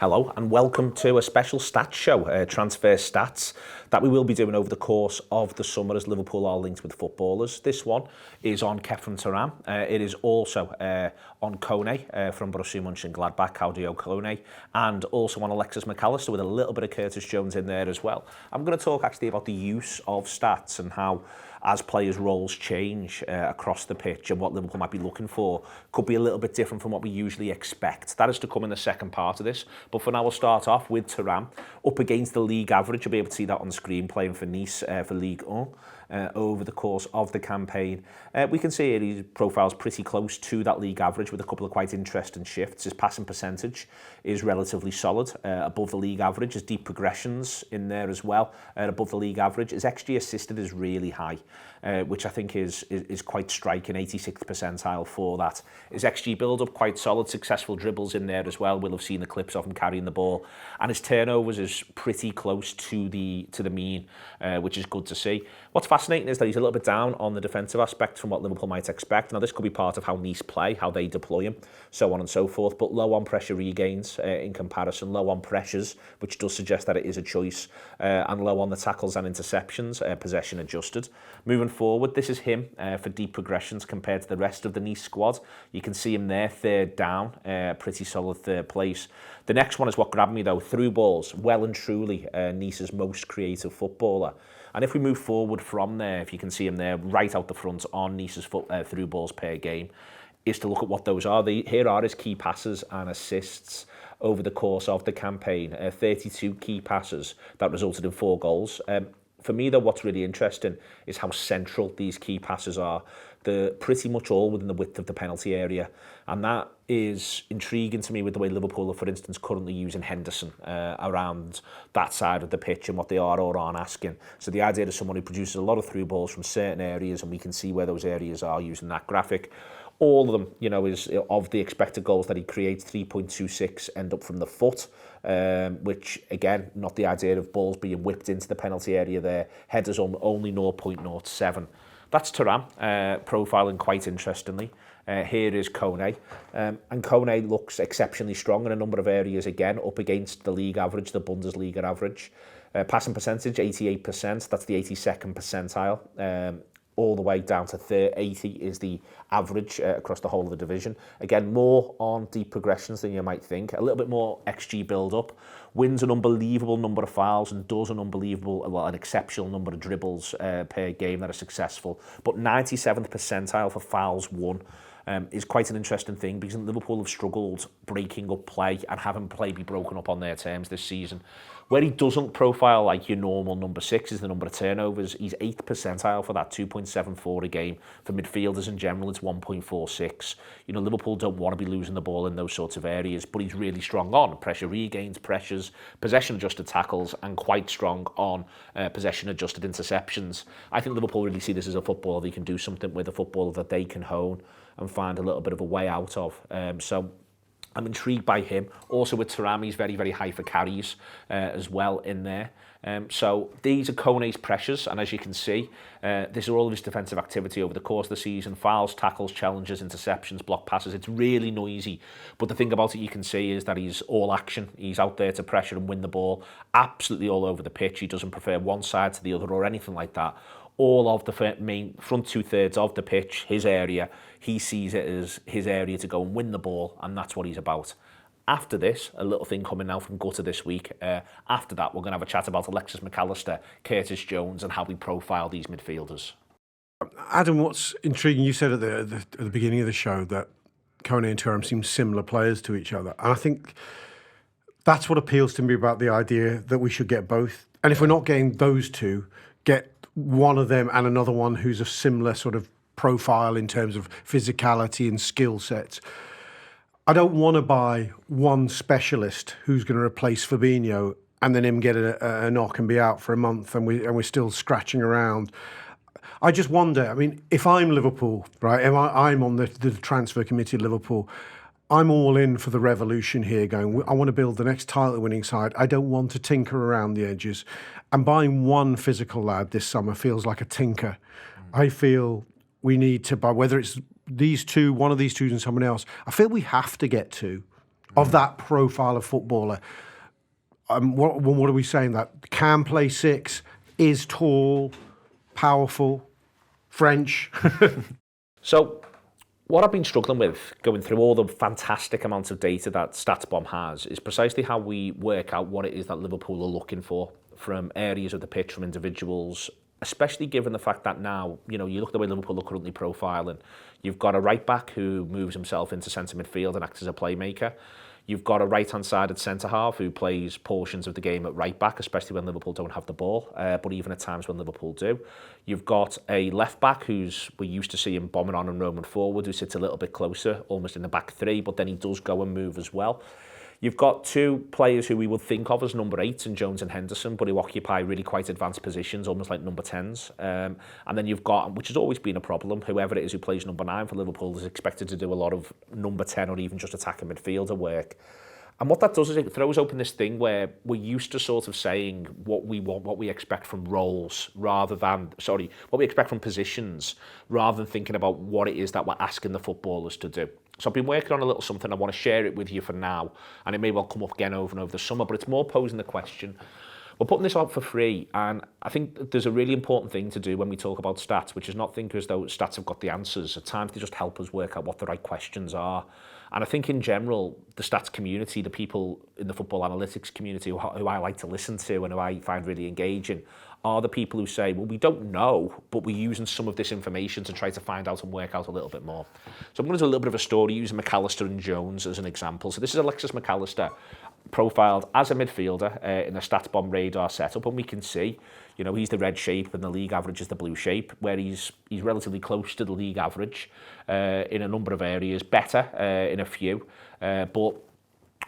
Hello and welcome to a special stats show, Transfer Stats, that we will be doing over the course of the summer as Liverpool are linked with footballers. This one is on Khephren Thuram. It is also on Kone from Borussia Mönchengladbach, Claudio Kone, and also on Alexis McAllister with a little bit of Curtis Jones in there as well. I'm going to talk actually about the use of stats and how, as players' roles change across the pitch and what Liverpool might be looking for, could be a little bit different from what we usually expect. That is to come in the second part of this. But for now, we'll start off with Thuram up against the league average. You'll be able to see that on screen, playing for Nice for Ligue 1 over the course of the campaign. We can see here his profile's pretty close to that league average with a couple of quite interesting shifts. His passing percentage is relatively solid, above the league average. His deep progressions in there as well, above the league average. His XG assisted is really high, which I think is quite striking, 86th percentile for that. His XG build-up, quite solid, successful dribbles in there as well. We'll have seen the clips of him carrying the ball. And his turnovers is pretty close to the mean, which is good to see. What's fascinating is that he's a little bit down on the defensive aspect from what Liverpool might expect. Now, this could be part of how Nice play, how they deploy him, so on and so forth, but low on pressure regains in comparison, low on pressures, which does suggest that it is a choice, and low on the tackles and interceptions, possession adjusted. Moving forward, this is him for deep progressions compared to the rest of the Nice squad. You can see him there, third down, pretty solid third place. The next one is what grabbed me though, through balls, well and truly Nice's most creative footballer. And if we move forward from there, if you can see him there right out the front on Nice's through balls per game, is to look at what those are. Here are his key passes and assists over the course of the campaign. 32 key passes that resulted in 4 goals. For me, though, what's really interesting is how central these key passes are. They're pretty much all within the width of the penalty area. And that is intriguing to me with the way Liverpool are, for instance, currently using Henderson around that side of the pitch and what they are or aren't asking. So the idea of someone who produces a lot of through balls from certain areas, and we can see where those areas are using that graphic. All of them, you know, is of the expected goals that he creates, 3.26 end up from the foot, which, again, not the idea of balls being whipped into the penalty area there. Headers only 0.07. That's Thuram, profiling quite interestingly. Here is Kone, and Kone looks exceptionally strong in a number of areas, again, up against the league average, the Bundesliga average. Passing percentage, 88%, that's the 82nd percentile. All the way down to 80 is the average across the whole of the division. Again, more on deep progressions than you might think. A little bit more XG build-up. Wins an unbelievable number of fouls and does an exceptional number of dribbles per game that are successful. But 97th percentile for fouls won is quite an interesting thing, because Liverpool have struggled breaking up play and having play be broken up on their terms this season. Where he doesn't profile like your normal number 6 is the number of turnovers. He's 8th percentile for that, 2.74 a game. For midfielders in general, it's 1.46. You know, Liverpool don't want to be losing the ball in those sorts of areas, but he's really strong on pressure regains, pressures, possession-adjusted tackles, and quite strong on possession-adjusted interceptions. I think Liverpool really see this as a footballer they can do something with, a footballer that they can hone and find a little bit of a way out of. So I'm intrigued by him. Also with Thuram, he's very, very high for carries as well in there. So these are Kone's pressures, and as you can see, these are all of his defensive activity over the course of the season. Fouls, tackles, challenges, interceptions, block passes. It's really noisy. But the thing about it you can see is that he's all action. He's out there to pressure and win the ball absolutely all over the pitch. He doesn't prefer one side to the other or anything like that. All of the main front 2/3 of the pitch, his area, he sees it as his area to go and win the ball, and that's what he's about. After this, a little thing coming now from Gutter this week. After that, we're going to have a chat about Alexis McAllister, Curtis Jones, and how we profile these midfielders. Adam, what's intriguing, you said at the beginning of the show that Kone and Thuram seem similar players to each other. And I think that's what appeals to me about the idea that we should get both. And if we're not getting those two, get one of them and another one who's a similar sort of profile in terms of physicality and skill sets. I don't want to buy one specialist who's going to replace Fabinho and then him get a knock and be out for a month and we're still scratching around. I just wonder, I mean, if I'm Liverpool, right, I'm on the transfer committee at Liverpool, I'm all in for the revolution here, going, I want to build the next title-winning side. I don't want to tinker around the edges. And buying one physical lad this summer feels like a tinker. I feel we need to buy, whether it's these two, one of these two and someone else, I feel we have to get two. of that profile of footballer. What are we saying? That can play six, is tall, powerful, French. So what I've been struggling with, going through all the fantastic amounts of data that StatsBomb has, is precisely how we work out what it is that Liverpool are looking for from areas of the pitch, from individuals, especially given the fact that now, you look at the way Liverpool are currently profiling. You've got a right-back who moves himself into centre midfield and acts as a playmaker. You've got a right-hand-sided centre-half who plays portions of the game at right-back, especially when Liverpool don't have the ball, but even at times when Liverpool do. You've got a left-back who's we're used to seeing bombing on and roaming forward, who sits a little bit closer, almost in the back three, but then he does go and move as well. You've got two players who we would think of as number 8s in Jones and Henderson, but who occupy really quite advanced positions, almost like number 10s. And then you've got, which has always been a problem, whoever it is who plays number 9 for Liverpool is expected to do a lot of number 10 or even just attacking midfielder work. And what that does is it throws open this thing where we're used to sort of saying what we want, what we expect from roles, what we expect from positions, rather than thinking about what it is that we're asking the footballers to do. So I've been working on a little something. I want to share it with you for now, and it may well come up again over and over the summer, but it's more posing the question. We're putting this out for free, and I think there's a really important thing to do when we talk about stats, which is not think as though stats have got the answers. At times they just help us work out what the right questions are. And I think in general, the stats community, the people in the football analytics community who I like to listen to and who I find really engaging, are the people who say, well, we don't know, but we're using some of this information to try to find out and work out a little bit more. So I'm going to do a little bit of a story using McAllister and Jones as an example. So this is Alexis McAllister, profiled as a midfielder in the StatsBomb radar setup, and we can see, he's the red shape and the league average is the blue shape, where he's relatively close to the league average in a number of areas, better in a few, but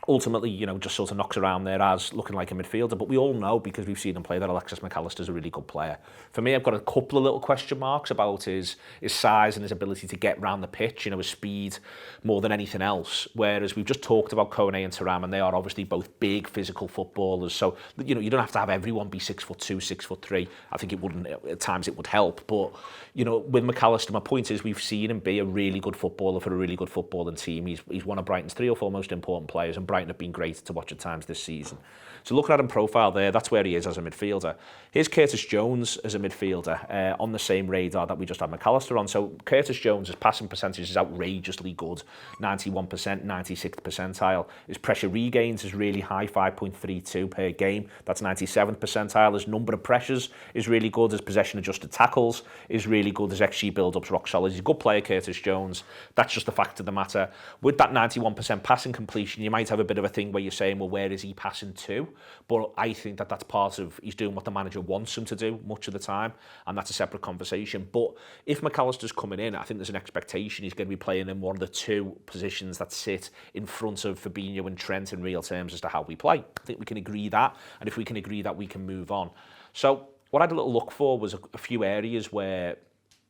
ultimately, just sort of knocks around there as looking like a midfielder. But we all know, because we've seen him play, that Alexis McAllister's a really good player. For me, I've got a couple of little question marks about his size and his ability to get round the pitch, his speed more than anything else. Whereas we've just talked about Kone and Thuram, and they are obviously both big physical footballers. So, you don't have to have everyone be 6'2", 6'3". I think it wouldn't, at times it would help. But, with McAllister, my point is we've seen him be a really good footballer for a really good footballing team. He's one of Brighton's 3 or 4 most important players, and Brighton have been great to watch at times this season. So looking at him profile there, that's where he is as a midfielder. Here's Curtis Jones as a midfielder on the same radar that we just had McAllister on. So Curtis Jones' passing percentage is outrageously good, 91%, 96th percentile. His pressure regains is really high, 5.32 per game. That's 97th percentile. His number of pressures is really good. His possession adjusted tackles is really good. His XG build-up's rock solid. He's a good player, Curtis Jones. That's just the fact of the matter. With that 91% passing completion, you might have a bit of a thing where you're saying, well, where is he passing to? But I think that's part of, he's doing what the manager wants him to do much of the time, and that's a separate conversation. But if McAllister's coming in, I think there's an expectation he's going to be playing in one of the 2 positions that sit in front of Fabinho and Trent in real terms as to how we play. I think we can agree that, and if we can agree that, we can move on. So what I had a little look for was a few areas where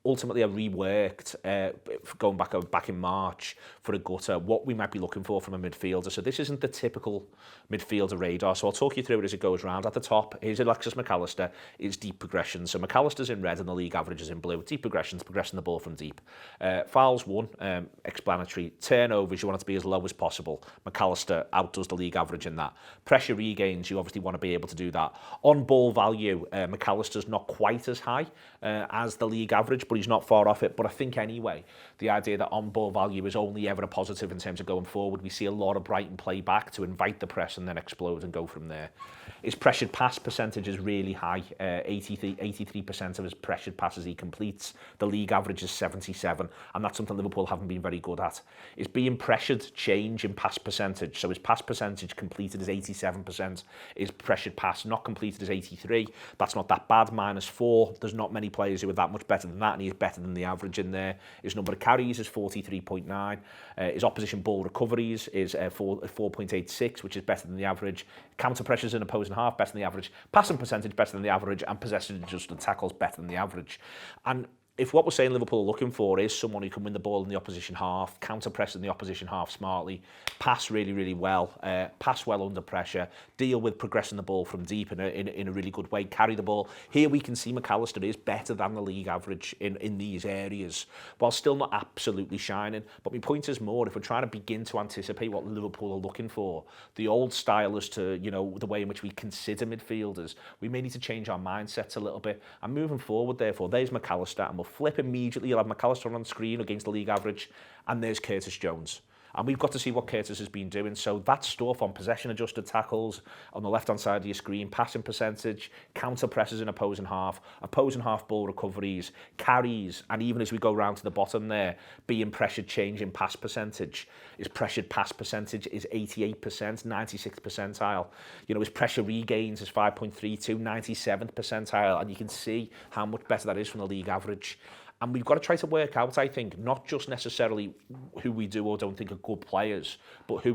ultimately I reworked, going back in March for a gutter, what we might be looking for from a midfielder. So this isn't the typical midfielder radar, so I'll talk you through it as it goes round. At the top, here's Alexis McAllister, is deep progression. So McAllister's in red and the league average is in blue. Deep progression's progressing the ball from deep. Fouls 1, explanatory. Turnovers, you want it to be as low as possible. McAllister outdoes the league average in that. Pressure regains, you obviously want to be able to do that. On ball value, McAllister's not quite as high as the league average, but he's not far off it. But I think anyway, the idea that on-ball value is only ever a positive in terms of going forward. We see a lot of Brighton play back to invite the press and then explode and go from there. His pressured pass percentage is really high. 83% of his pressured passes he completes. The league average is 77, and that's something Liverpool haven't been very good at. Is being pressured change in pass percentage? So his pass percentage completed is 87%. His pressured pass not completed is 83. That's not that bad, -4. There's not many players who are that much better than that, and he's better than the average in there. His number of carries is 43.9. His opposition ball recoveries is 4.86, which is better than the average. Counter pressures in opposing half, better than the average. Passing percentage, better than the average. And possession adjusted tackles, better than the average. And if what we're saying Liverpool are looking for is someone who can win the ball in the opposition half, counter-press in the opposition half smartly, pass really, really well, pass well under pressure, deal with progressing the ball from deep in a really good way, carry the ball. Here we can see McAllister is better than the league average in these areas, while still not absolutely shining. But my point is more, if we're trying to begin to anticipate what Liverpool are looking for, the old style as to, you know, the way in which we consider midfielders, we may need to change our mindsets a little bit. And moving forward, therefore, there's McAllister, and we'll flip immediately. You'll have McAllister on screen against the league average, and there's Curtis Jones. And we've got to see what Curtis has been doing. So that stuff on possession-adjusted tackles, on the left-hand side of your screen, passing percentage, counter-presses in opposing half ball recoveries, carries, and even as we go round to the bottom there, being pressured change in pass percentage. His pressured pass percentage is 88%, 96th percentile. You know, his pressure regains is 5.32, 97th percentile. And you can see how much better that is from the league average. And we've got to try to work out, I think, not just necessarily who we do or don't think are good players, but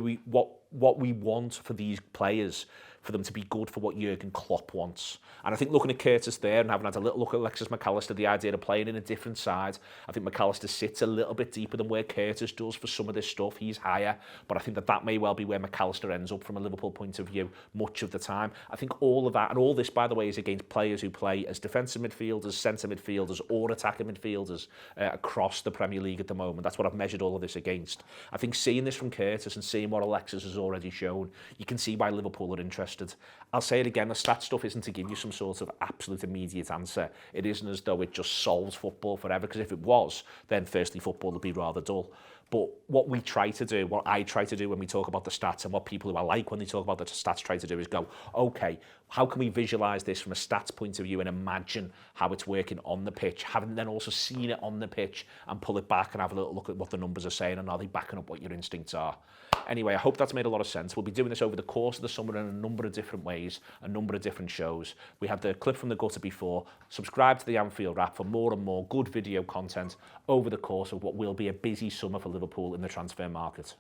what we want for these players, for them to be good for what Jurgen Klopp wants. And I think looking at Curtis there and having had a little look at Alexis McAllister, the idea of playing in a different side, I think McAllister sits a little bit deeper than where Curtis does for some of this stuff. He's higher, but I think that may well be where McAllister ends up from a Liverpool point of view much of the time. I think all of that, and all this, by the way, is against players who play as defensive midfielders, centre midfielders, or attacking midfielders across the Premier League at the moment. That's what I've measured all of this against. I think seeing this from Curtis and seeing what Alexis has already shown, you can see why Liverpool are interested. I'll say it again, the stat stuff isn't to give you some sort of absolute immediate answer. It isn't as though it just solves football forever, because if it was, then firstly football would be rather dull. But what we try to do, what I try to do when we talk about the stats, and what people who I like when they talk about the stats try to do, is go, okay, how can we visualise this from a stats point of view and imagine how it's working on the pitch, having then also seen it on the pitch and pull it back and have a little look at what the numbers are saying and are they backing up what your instincts are. Anyway, I hope that's made a lot of sense. We'll be doing this over the course of the summer in a number of different ways, a number of different shows. We had the clip from the gutter before. Subscribe to the Anfield Wrap for more and more good video content over the course of what will be a busy summer for Liverpool in the transfer market.